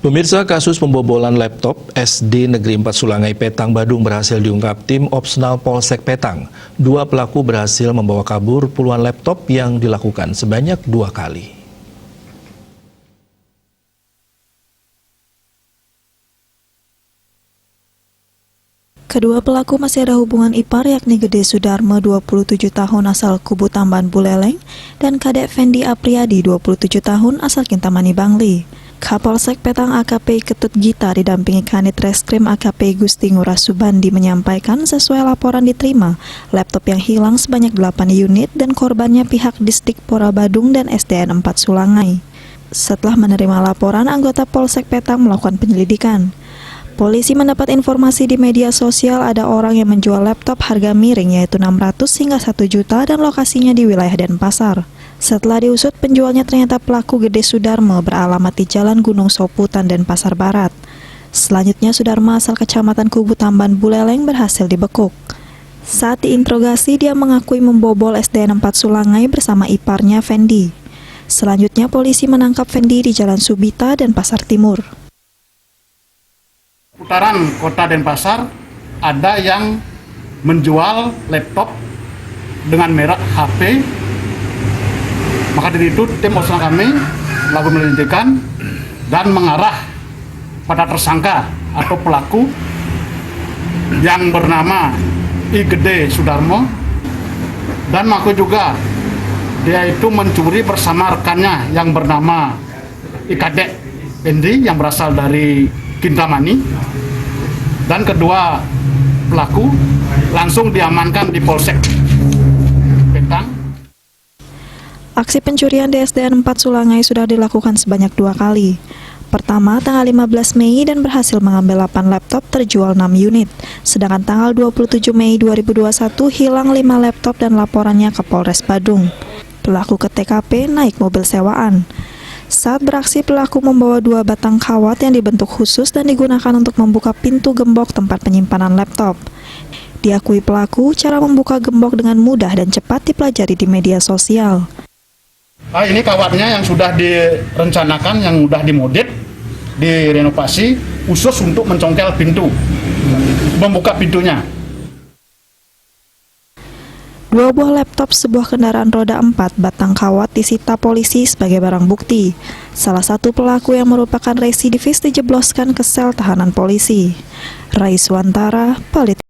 Pemirsa, kasus pembobolan laptop SD Negeri 4 Sulangai Petang, Badung berhasil diungkap tim Opsnal Polsek Petang. Dua pelaku berhasil membawa kabur puluhan laptop yang dilakukan sebanyak 2 kali. Kedua pelaku masih ada hubungan ipar, yakni Gede Sudarmo 27 tahun asal Kubu Tamban Buleleng dan Kadek Fendi Apriyadi 27 tahun asal Kintamani Bangli. Kapolsek Petang AKP Ketut Gita didampingi Kanit Reskrim AKP Gusti Ngurah Subandi menyampaikan sesuai laporan diterima, laptop yang hilang sebanyak 8 unit dan korbannya pihak Disdik Pora Badung dan SDN 4 Sulangai. Setelah menerima laporan, anggota Polsek Petang melakukan penyelidikan. Polisi mendapat informasi di media sosial ada orang yang menjual laptop harga miring yaitu 600 hingga 1 juta dan lokasinya di wilayah Denpasar. Setelah diusut, penjualnya ternyata pelaku Gede Sudarmo beralamat di Jalan Gunung Soputan, Denpasar Barat. Selanjutnya Sudarmo asal Kecamatan Kubu Tamban Buleleng berhasil dibekuk. Saat diinterogasi, dia mengakui membobol SDN 4 Sulangai bersama iparnya Fendi. Selanjutnya polisi menangkap Fendi di Jalan Subita, Denpasar Timur. Putaran Kota Denpasar ada yang menjual laptop dengan merek HP. Maka dari itu tim Opsnal kami melakukan penyelidikan dan mengarah pada tersangka atau pelaku yang bernama I Gede Sudarmo, dan mengaku juga dia itu mencuri bersama rekannya yang bernama I Kadek Fendi yang berasal dari Kintamani, dan kedua pelaku langsung diamankan di Polsek Petang. Aksi pencurian di SDN 4 Sulangai sudah dilakukan sebanyak 2 kali. Pertama, tanggal 15 Mei dan berhasil mengambil 8 laptop terjual 6 unit. Sedangkan tanggal 27 Mei 2021 hilang 5 laptop dan laporannya ke Polres Badung. Pelaku ke TKP naik mobil sewaan. Saat beraksi, pelaku membawa 2 batang kawat yang dibentuk khusus dan digunakan untuk membuka pintu gembok tempat penyimpanan laptop. Diakui pelaku, cara membuka gembok dengan mudah dan cepat dipelajari di media sosial. Ini kawatnya yang sudah direncanakan, yang sudah dimodif, direnovasi khusus untuk mencongkel pintu, membuka pintunya. 2 buah laptop, sebuah kendaraan roda 4, batang kawat disita polisi sebagai barang bukti. Salah satu pelaku yang merupakan residivis dijebloskan ke sel tahanan polisi. Raiswantara, Palit.